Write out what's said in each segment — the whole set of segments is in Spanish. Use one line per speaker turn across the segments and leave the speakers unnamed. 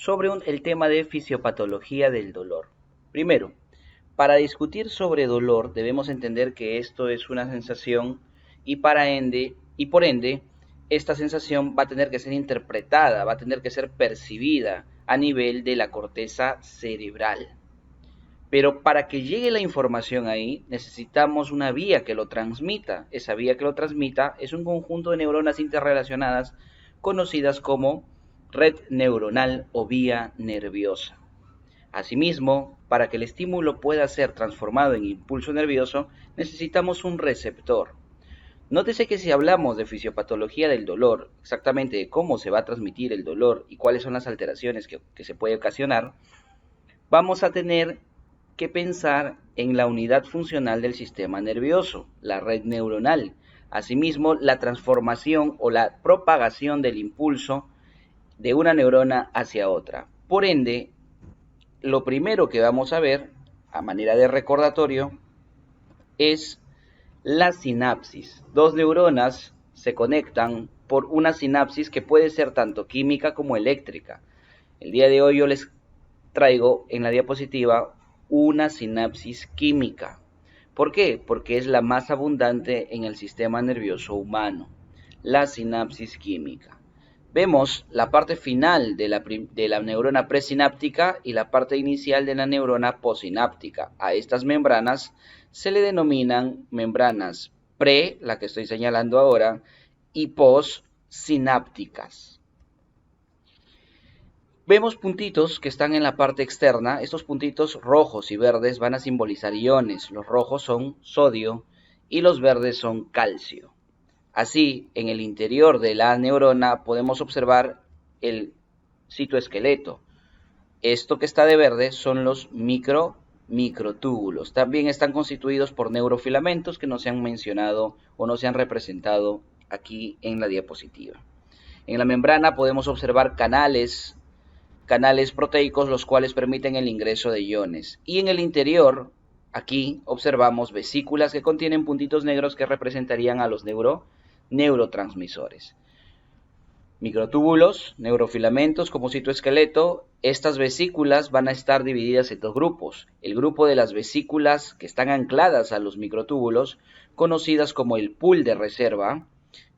sobre el tema de fisiopatología del dolor. Primero, para discutir sobre dolor debemos entender que esto es una sensación y por ende esta sensación va a tener que ser interpretada, va a tener que ser percibida a nivel de la corteza cerebral. Pero para que llegue la información ahí, necesitamos una vía que lo transmita. Esa vía que lo transmita es un conjunto de neuronas interrelacionadas conocidas como red neuronal o vía nerviosa. Asimismo, para que el estímulo pueda ser transformado en impulso nervioso, necesitamos un receptor. Nótese que si hablamos de fisiopatología del dolor, exactamente de cómo se va a transmitir el dolor y cuáles son las alteraciones que se puede ocasionar, vamos a tener que pensar en la unidad funcional del sistema nervioso, la red neuronal. Asimismo, la transformación o la propagación del impulso de una neurona hacia otra. Por ende, lo primero que vamos a ver, a manera de recordatorio, es la sinapsis. Dos neuronas se conectan por una sinapsis que puede ser tanto química como eléctrica. El día de hoy yo les traigo en la diapositiva una sinapsis química. ¿Por qué? Porque es la más abundante en el sistema nervioso humano, la sinapsis química. Vemos la parte final de la neurona presináptica y la parte inicial de la neurona posináptica. A estas membranas se le denominan membranas pre, la que estoy señalando ahora, y postsinápticas. Vemos puntitos que están en la parte externa. Estos puntitos rojos y verdes van a simbolizar iones. Los rojos son sodio y los verdes son calcio. Así, en el interior de la neurona podemos observar el citoesqueleto. Esto que está de verde son los microtúbulos. También están constituidos por neurofilamentos que no se han mencionado o no se han representado aquí en la diapositiva. En la membrana podemos observar canales proteicos, los cuales permiten el ingreso de iones. Y en el interior, aquí observamos vesículas que contienen puntitos negros que representarían a los neurotransmisores. Microtúbulos, neurofilamentos como citoesqueleto. Estas vesículas van a estar divididas en dos grupos. El grupo de las vesículas que están ancladas a los microtúbulos, conocidas como el pool de reserva,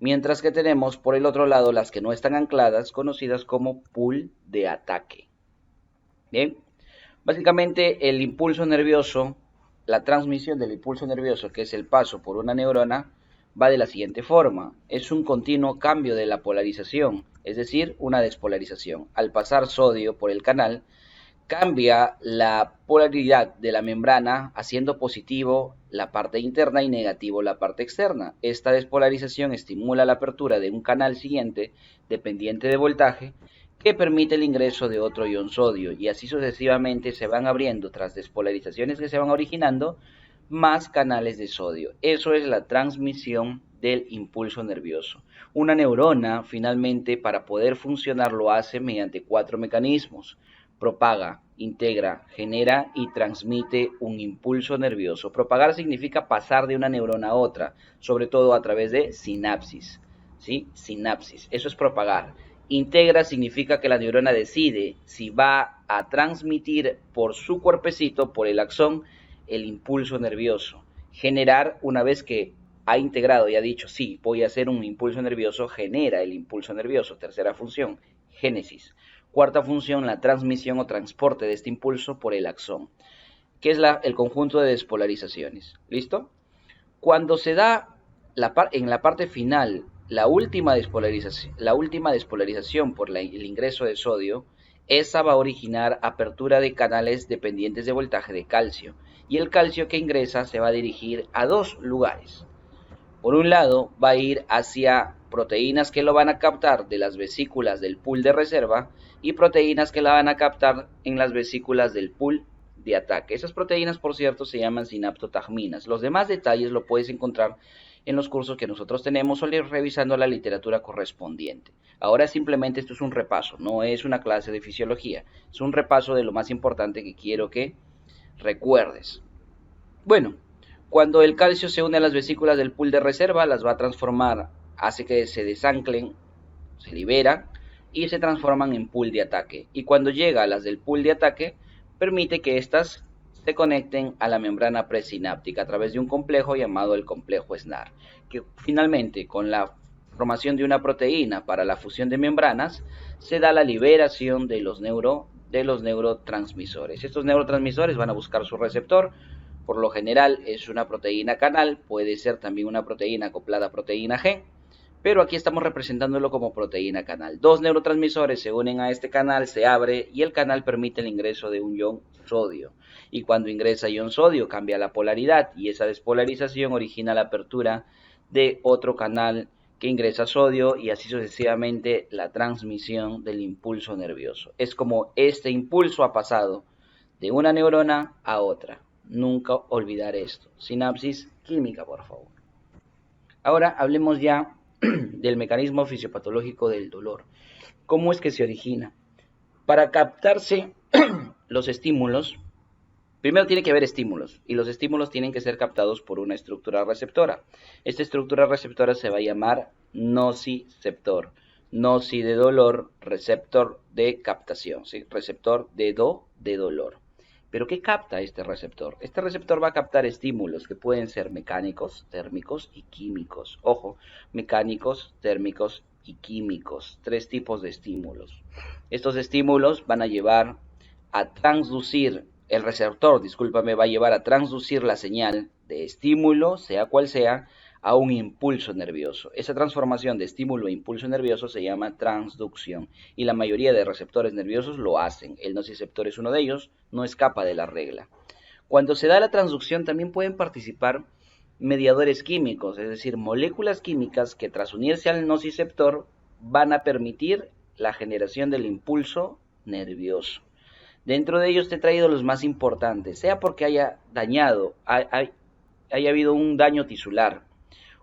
mientras que tenemos por el otro lado las que no están ancladas, conocidas como pool de ataque. Bien, básicamente el impulso nervioso, la transmisión del impulso nervioso, que es el paso por una neurona, va de la siguiente forma. Es un continuo cambio de la polarización, es decir, una despolarización. Al pasar sodio por el canal, cambia la polaridad de la membrana, haciendo positivo la parte interna y negativo la parte externa. Esta despolarización estimula la apertura de un canal siguiente, dependiente de voltaje, que permite el ingreso de otro ion sodio, y así sucesivamente se van abriendo, tras despolarizaciones que se van originando, más canales de sodio. Eso es la transmisión del impulso nervioso. Una neurona, finalmente, para poder funcionar, lo hace mediante 4 mecanismos. Propaga, integra, genera y transmite un impulso nervioso. Propagar significa pasar de una neurona a otra, sobre todo a través de sinapsis. ¿Sí? Sinapsis, eso es propagar. Integra significa que la neurona decide si va a transmitir por su cuerpecito, por el axón, el impulso nervioso. Generar, una vez que ha integrado y ha dicho, sí, voy a hacer un impulso nervioso, genera el impulso nervioso. Tercera función, génesis. Cuarta función, la transmisión o transporte de este impulso por el axón, que es el conjunto de despolarizaciones. ¿Listo? Cuando se da en la parte final la última despolarización por el ingreso de sodio, esa va a originar apertura de canales dependientes de voltaje de calcio, y el calcio que ingresa se va a dirigir a dos lugares. Por un lado, va a ir hacia proteínas que lo van a captar de las vesículas del pool de reserva y proteínas que la van a captar en las vesículas del pool de ataque. Esas proteínas, por cierto, se llaman sinaptotagminas. Los demás detalles lo puedes encontrar en los cursos que nosotros tenemos o ir revisando la literatura correspondiente. Ahora simplemente esto es un repaso, no es una clase de fisiología, es un repaso de lo más importante que quiero que recuerdes. Bueno, cuando el calcio se une a las vesículas del pool de reserva, las va a transformar, hace que se desanclen, se libera, y se transforman en pool de ataque. Y cuando llega a las del pool de ataque, permite que éstas se conecten a la membrana presináptica a través de un complejo llamado el complejo SNAR, que finalmente con la formación de una proteína para la fusión de membranas se da la liberación de los neurotransmisores. Estos neurotransmisores van a buscar su receptor. Por lo general es una proteína canal, puede ser también una proteína acoplada a proteína G, pero aquí estamos representándolo como proteína canal. Dos neurotransmisores se unen a este canal, se abre y el canal permite el ingreso de un ion sodio. Y cuando ingresa ion sodio cambia la polaridad y esa despolarización origina la apertura de otro canal que ingresa sodio y así sucesivamente la transmisión del impulso nervioso. Es como este impulso ha pasado de una neurona a otra. Nunca olvidar esto. Sinapsis química, por favor. Ahora hablemos ya del mecanismo fisiopatológico del dolor. ¿Cómo es que se origina? Para captarse los estímulos, primero tiene que haber estímulos, y los estímulos tienen que ser captados por una estructura receptora. Esta estructura receptora se va a llamar nociceptor. Noci de dolor, receptor de captación, ¿sí? Receptor de dolor. ¿Pero qué capta este receptor? Este receptor va a captar estímulos que pueden ser mecánicos, térmicos y químicos. Ojo, mecánicos, térmicos y químicos. Tres tipos de estímulos. Estos estímulos van a llevar a transducir, el receptor, discúlpame, va a llevar a transducir la señal de estímulo, sea cual sea, a un impulso nervioso. Esa transformación de estímulo a impulso nervioso se llama transducción y la mayoría de receptores nerviosos lo hacen. El nociceptor es uno de ellos, no escapa de la regla. Cuando se da la transducción también pueden participar mediadores químicos, es decir, moléculas químicas que tras unirse al nociceptor van a permitir la generación del impulso nervioso. Dentro de ellos te he traído los más importantes, sea porque haya habido un daño tisular,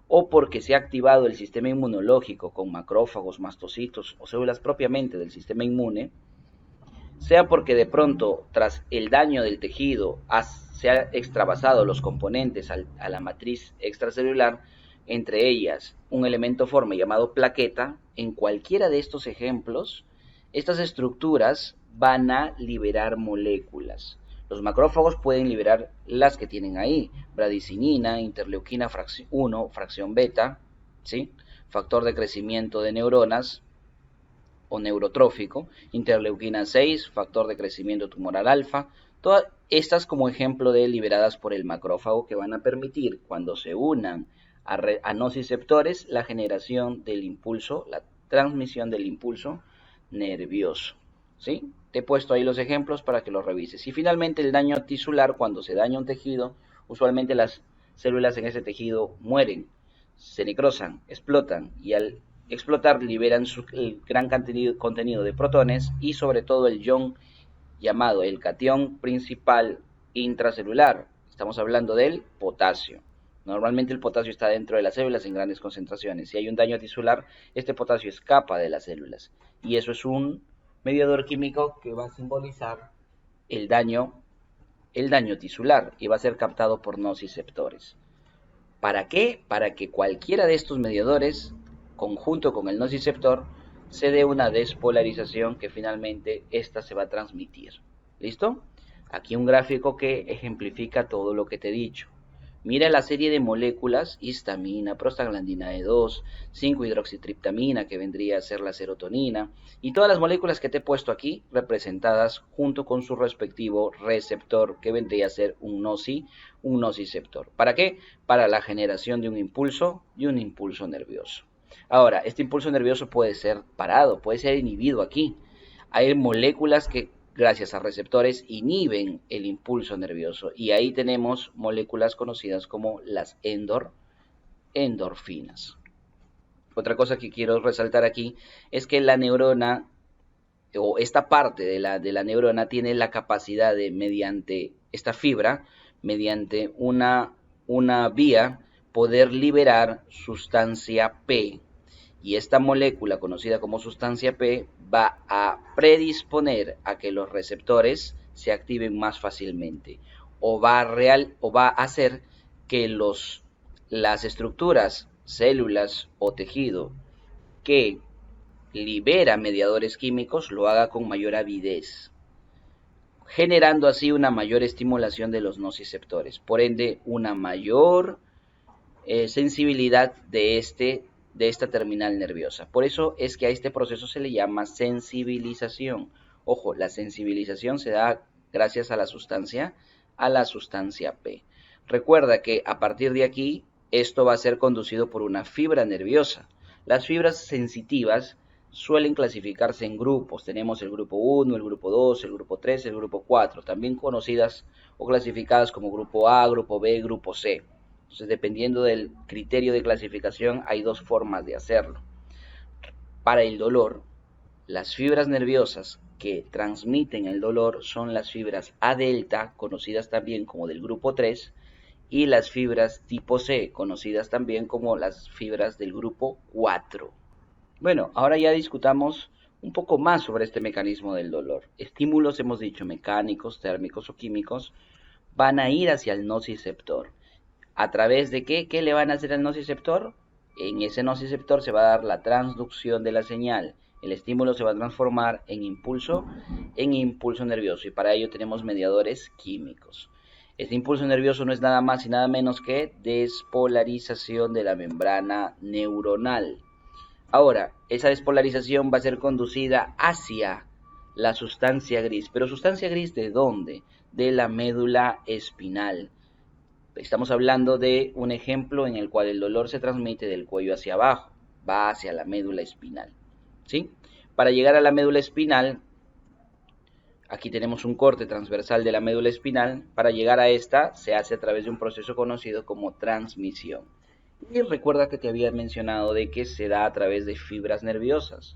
o porque se ha activado el sistema inmunológico con macrófagos, mastocitos o células propiamente del sistema inmune, sea porque de pronto tras el daño del tejido se han extravasado los componentes a la matriz extracelular, entre ellas un elemento forme llamado plaqueta. En cualquiera de estos ejemplos, estas estructuras van a liberar moléculas. Los macrófagos pueden liberar las que tienen ahí, bradicinina, interleuquina 1, fracción beta, ¿sí? Factor de crecimiento de neuronas o neurotrófico, interleuquina 6, factor de crecimiento tumoral alfa, todas estas como ejemplo de liberadas por el macrófago que van a permitir cuando se unan a nociceptores la generación del impulso, la transmisión del impulso nervioso, ¿sí? Te he puesto ahí los ejemplos para que los revises. Y finalmente el daño tisular, cuando se daña un tejido, usualmente las células en ese tejido mueren, se necrosan, explotan y al explotar liberan el gran contenido de protones y sobre todo el ion llamado el catión principal intracelular. Estamos hablando del potasio. Normalmente el potasio está dentro de las células en grandes concentraciones. Si hay un daño tisular, este potasio escapa de las células y eso es un mediador químico que va a simbolizar el daño tisular y va a ser captado por nociceptores. ¿Para qué? Para que cualquiera de estos mediadores, conjunto con el nociceptor, se dé una despolarización que finalmente esta se va a transmitir. ¿Listo? Aquí un gráfico que ejemplifica todo lo que te he dicho. Mira la serie de moléculas, histamina, prostaglandina E2, 5-hidroxitriptamina, que vendría a ser la serotonina, y todas las moléculas que te he puesto aquí, representadas junto con su respectivo receptor, que vendría a ser un nociceptor. ¿Para qué? Para la generación de un impulso y un impulso nervioso. Ahora, este impulso nervioso puede ser parado, puede ser inhibido aquí. Hay moléculas que gracias a receptores inhiben el impulso nervioso y ahí tenemos moléculas conocidas como las endorfinas. Otra cosa que quiero resaltar aquí es que la neurona o esta parte de la neurona tiene la capacidad de, mediante esta fibra, mediante una vía, poder liberar sustancia P. Y esta molécula conocida como sustancia P va a predisponer a que los receptores se activen más fácilmente o va a hacer que las estructuras, células o tejido que libera mediadores químicos, lo haga con mayor avidez, generando así una mayor estimulación de los nociceptores, por ende una mayor sensibilidad de esta terminal nerviosa. Por eso es que a este proceso se le llama sensibilización. Ojo, la sensibilización se da gracias a la sustancia P. Recuerda que a partir de aquí esto va a ser conducido por una fibra nerviosa. Las fibras sensitivas suelen clasificarse en grupos. Tenemos el grupo 1, el grupo 2, el grupo 3, el grupo 4, también conocidas o clasificadas como grupo A, grupo B, grupo C. Entonces, dependiendo del criterio de clasificación, hay dos formas de hacerlo. Para el dolor, las fibras nerviosas que transmiten el dolor son las fibras A delta, conocidas también como del grupo 3, y las fibras tipo C, conocidas también como las fibras del grupo 4. Bueno, ahora ya discutamos un poco más sobre este mecanismo del dolor. Estímulos, hemos dicho, mecánicos, térmicos o químicos, van a ir hacia el nociceptor. ¿A través de qué? ¿Qué le van a hacer al nociceptor? En ese nociceptor se va a dar la transducción de la señal. El estímulo se va a transformar en impulso nervioso, y para ello tenemos mediadores químicos. Este impulso nervioso no es nada más y nada menos que despolarización de la membrana neuronal. Ahora, esa despolarización va a ser conducida hacia la sustancia gris. ¿Pero sustancia gris de dónde? De la médula espinal. Estamos hablando de un ejemplo en el cual el dolor se transmite del cuello hacia abajo, va hacia la médula espinal, ¿sí? Para llegar a la médula espinal, aquí tenemos un corte transversal de la médula espinal. Para llegar a esta se hace a través de un proceso conocido como transmisión. Y recuerda que te había mencionado de que se da a través de fibras nerviosas.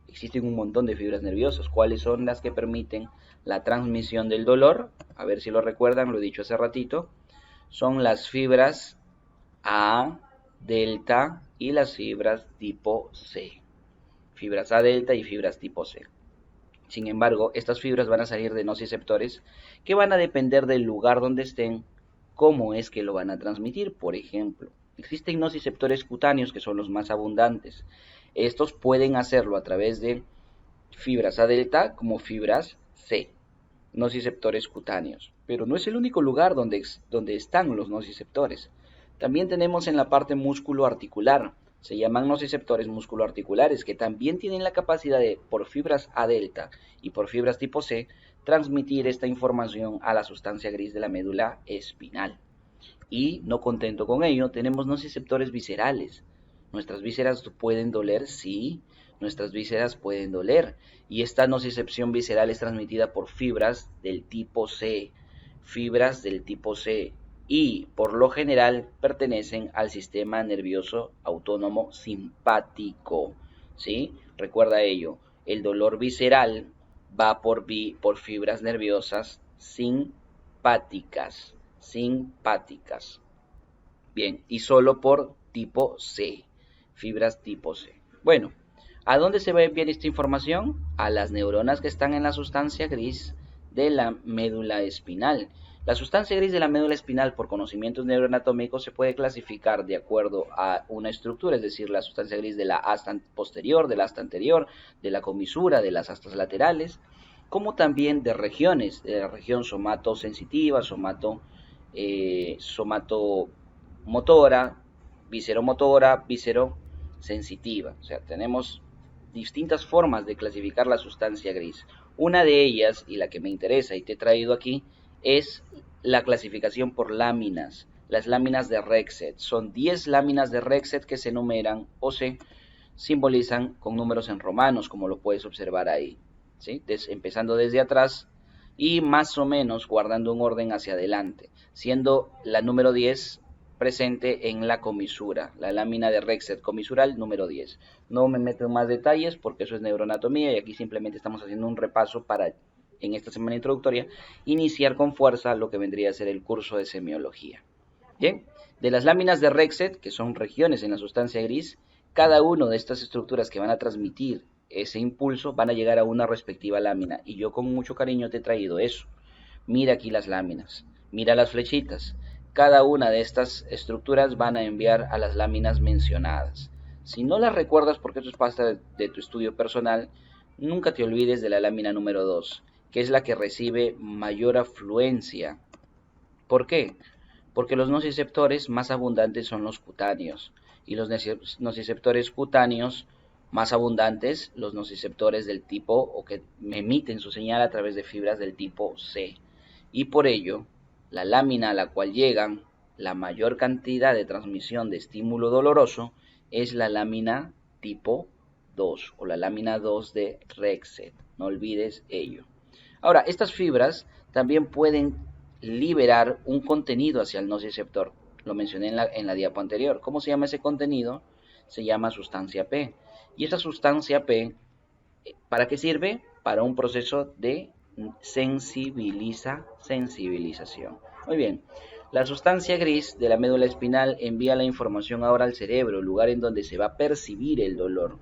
Existen un montón de fibras nerviosas. ¿Cuáles son las que permiten la transmisión del dolor? A ver si lo recuerdan, lo he dicho hace ratito. Son las fibras A, delta y las fibras tipo C. Fibras A, delta y fibras tipo C. Sin embargo, estas fibras van a salir de nociceptores que van a depender del lugar donde estén, cómo es que lo van a transmitir. Por ejemplo, existen nociceptores cutáneos que son los más abundantes. Estos pueden hacerlo a través de fibras A delta como fibras C, nociceptores cutáneos. Pero no es el único lugar donde están los nociceptores. También tenemos en la parte músculo-articular. Se llaman nociceptores musculoarticulares, que también tienen la capacidad de, por fibras A delta y por fibras tipo C, transmitir esta información a la sustancia gris de la médula espinal. Y no contento con ello, tenemos nociceptores viscerales. ¿Nuestras vísceras pueden doler? Sí, nuestras vísceras pueden doler. Y esta nocicepción visceral es transmitida por fibras del tipo C. Fibras del tipo C. Y por lo general pertenecen al sistema nervioso autónomo simpático, ¿sí? Recuerda ello, el dolor visceral va por fibras nerviosas simpáticas, bien, y solo por tipo C, fibras tipo C. Bueno, ¿a dónde se va a enviar esta información? A las neuronas que están en la sustancia gris de la médula espinal. La sustancia gris de la médula espinal, por conocimientos neuroanatómicos, se puede clasificar de acuerdo a una estructura, es decir, la sustancia gris de la asta posterior, de la asta anterior, de la comisura, de las astas laterales, como también de regiones, de la región somatosensitiva, somatomotora, visceromotora, viscerosensitiva. O sea, tenemos distintas formas de clasificar la sustancia gris. Una de ellas, y la que me interesa y te he traído aquí, es la clasificación por láminas. Las láminas de Rexed. Son 10 láminas de Rexed que se enumeran o se simbolizan con números en romanos, como lo puedes observar ahí, ¿sí? Empezando desde atrás y más o menos guardando un orden hacia adelante, siendo la número 10 presente en la comisura, la lámina de Rexed comisural número 10. No me meto en más detalles porque eso es neuroanatomía y aquí simplemente estamos haciendo un repaso para, en esta semana introductoria, iniciar con fuerza lo que vendría a ser el curso de semiología. Bien, de las láminas de Rexed, que son regiones en la sustancia gris, cada una de estas estructuras que van a transmitir ese impulso van a llegar a una respectiva lámina, y yo con mucho cariño te he traído eso. Mira aquí las láminas, mira las flechitas. Cada una de estas estructuras van a enviar a las láminas mencionadas. Si no las recuerdas, porque eso es parte de tu estudio personal, nunca te olvides de la lámina número 2, que es la que recibe mayor afluencia. ¿Por qué? Porque los nociceptores más abundantes son los cutáneos, y los nociceptores cutáneos más abundantes, los nociceptores del tipo o que emiten su señal a través de fibras del tipo C. Y por ello, la lámina a la cual llegan la mayor cantidad de transmisión de estímulo doloroso es la lámina tipo 2 o la lámina 2 de Rexed. No olvides ello. Ahora, estas fibras también pueden liberar un contenido hacia el nociceptor. Lo mencioné en la diapo anterior. ¿Cómo se llama ese contenido? Se llama sustancia P. Y esta sustancia P, ¿para qué sirve? Para un proceso de sensibilización. Muy bien. La sustancia gris de la médula espinal envía la información ahora al cerebro, lugar en donde se va a percibir el dolor.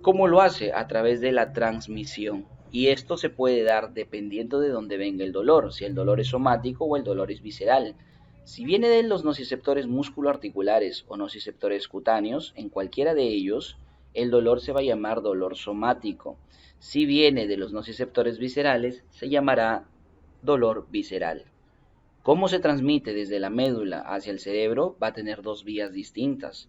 ¿Cómo lo hace? A través de la transmisión. Y esto se puede dar dependiendo de dónde venga el dolor, si el dolor es somático o el dolor es visceral. Si viene de los nociceptores musculoarticulares o nociceptores cutáneos, en cualquiera de ellos, el dolor se va a llamar dolor somático. Si viene de los nociceptores viscerales, se llamará dolor visceral. ¿Cómo se transmite desde la médula hacia el cerebro? Va a tener dos vías distintas.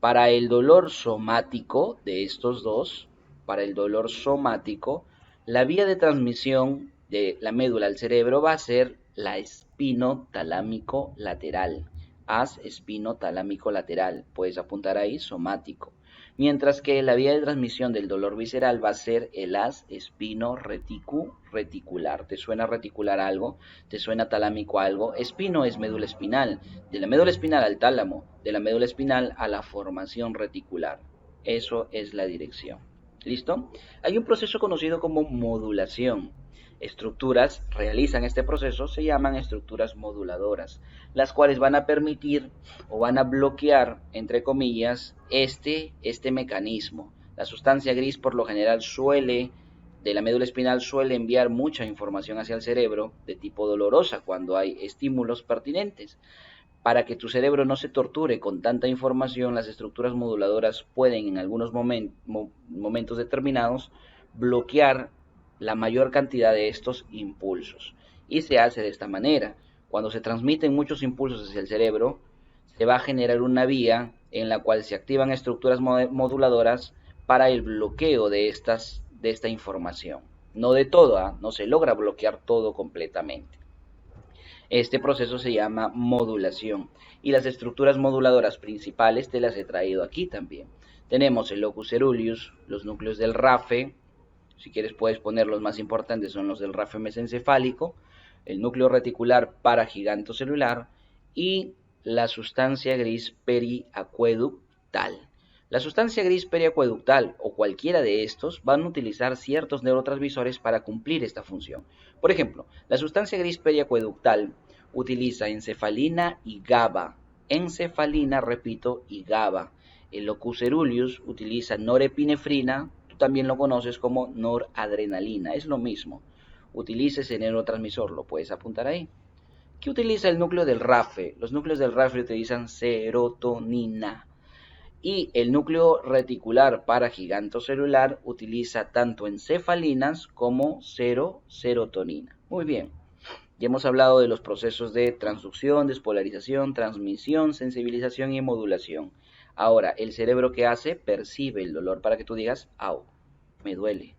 Para el dolor somático de estos dos, para el dolor somático, la vía de transmisión de la médula al cerebro va a ser la espinotalámico lateral. Haz espinotalámico lateral, puedes apuntar ahí somático. Mientras que la vía de transmisión del dolor visceral va a ser el haz espino reticular. ¿Te suena reticular algo? ¿Te suena talámico algo? Espino es médula espinal. De la médula espinal al tálamo, de la médula espinal a la formación reticular. Eso es la dirección. ¿Listo? Hay un proceso conocido como modulación. Estructuras realizan este proceso, se llaman estructuras moduladoras, las cuales van a permitir o van a bloquear, entre comillas, este mecanismo. La sustancia gris por lo general de la médula espinal suele enviar mucha información hacia el cerebro de tipo dolorosa cuando hay estímulos pertinentes. Para que tu cerebro no se torture con tanta información, las estructuras moduladoras pueden en algunos momentos determinados bloquear la mayor cantidad de estos impulsos. Y se hace de esta manera. Cuando se transmiten muchos impulsos hacia el cerebro, se va a generar una vía en la cual se activan estructuras moduladoras para el bloqueo de esta información. No de todo, no se logra bloquear todo completamente. Este proceso se llama modulación y las estructuras moduladoras principales te las he traído aquí también. Tenemos el locus ceruleus, los núcleos del RAFE, si quieres puedes poner los más importantes, son los del RAFE mesencefálico, el núcleo reticular paragigantocelular y la sustancia gris periacueductal. La sustancia gris periacueductal o cualquiera de estos van a utilizar ciertos neurotransmisores para cumplir esta función. Por ejemplo, la sustancia gris periacueductal utiliza encefalina y GABA. Encefalina, repito, y GABA. El locus ceruleus utiliza norepinefrina, tú también lo conoces como noradrenalina, es lo mismo. Utiliza ese neurotransmisor, lo puedes apuntar ahí. ¿Qué utiliza el núcleo del RAFE? Los núcleos del RAFE utilizan serotonina. Y el núcleo reticular paragigantocelular utiliza tanto encefalinas como serotonina. Muy bien, ya hemos hablado de los procesos de transducción, despolarización, transmisión, sensibilización y modulación. Ahora, ¿el cerebro qué hace? Percibe el dolor para que tú digas, au, me duele.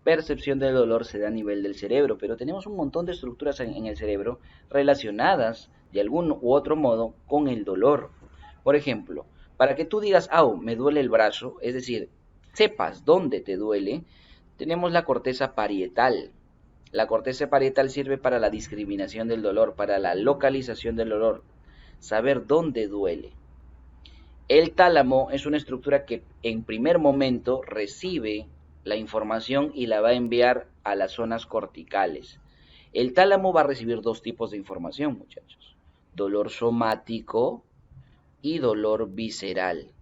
Percepción del dolor se da a nivel del cerebro, pero tenemos un montón de estructuras en el cerebro relacionadas de algún u otro modo con el dolor. Por ejemplo, para que tú digas, au, me duele el brazo, es decir, sepas dónde te duele, tenemos la corteza parietal. La corteza parietal sirve para la discriminación del dolor, para la localización del dolor, saber dónde duele. El tálamo es una estructura que en primer momento recibe la información y la va a enviar a las zonas corticales. El tálamo va a recibir dos tipos de información, muchachos. Dolor somático y dolor visceral.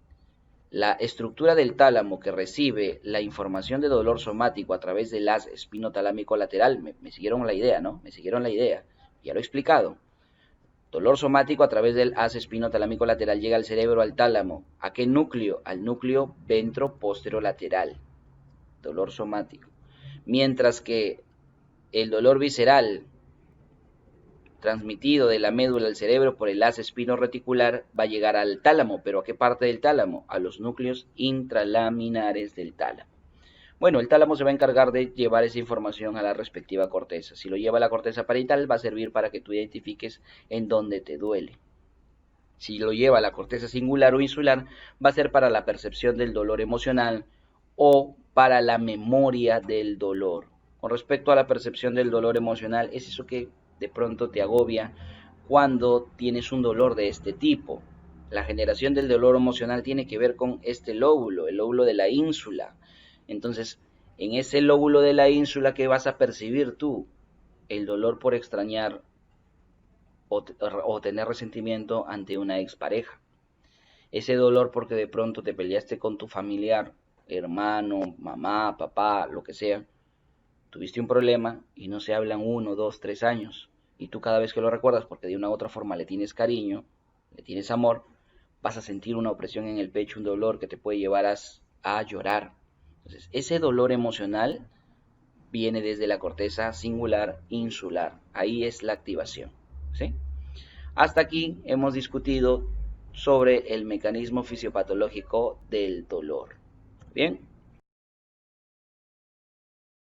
La estructura del tálamo que recibe la información de dolor somático a través del haz espinotalámico lateral, me siguieron la idea, ¿no? Me siguieron la idea, ya lo he explicado. Dolor somático a través del haz espinotalámico lateral llega al cerebro, al tálamo. ¿A qué núcleo? Al núcleo ventroposterolateral. Dolor somático. Mientras que el dolor visceral transmitido de la médula al cerebro por el haz espino-reticular va a llegar al tálamo. ¿Pero a qué parte del tálamo? A los núcleos intralaminares del tálamo. Bueno, el tálamo se va a encargar de llevar esa información a la respectiva corteza. Si lo lleva a la corteza parietal, va a servir para que tú identifiques en dónde te duele. Si lo lleva a la corteza singular o insular, va a ser para la percepción del dolor emocional o para la memoria del dolor. Con respecto a la percepción del dolor emocional, es eso que de pronto te agobia cuando tienes un dolor de este tipo. La generación del dolor emocional tiene que ver con este lóbulo, el lóbulo de la ínsula. Entonces, en ese lóbulo de la ínsula, ¿qué vas a percibir tú? El dolor por extrañar o tener resentimiento ante una expareja. Ese dolor porque de pronto te peleaste con tu familiar, hermano, mamá, papá, lo que sea. Tuviste un problema y no se hablan 1, 2, 3 años. Y tú cada vez que lo recuerdas, porque de una u otra forma le tienes cariño, le tienes amor, vas a sentir una opresión en el pecho, un dolor que te puede llevar a llorar. Entonces, ese dolor emocional viene desde la corteza singular insular. Ahí es la activación. ¿Sí? Hasta aquí hemos discutido sobre el mecanismo fisiopatológico del dolor. Bien.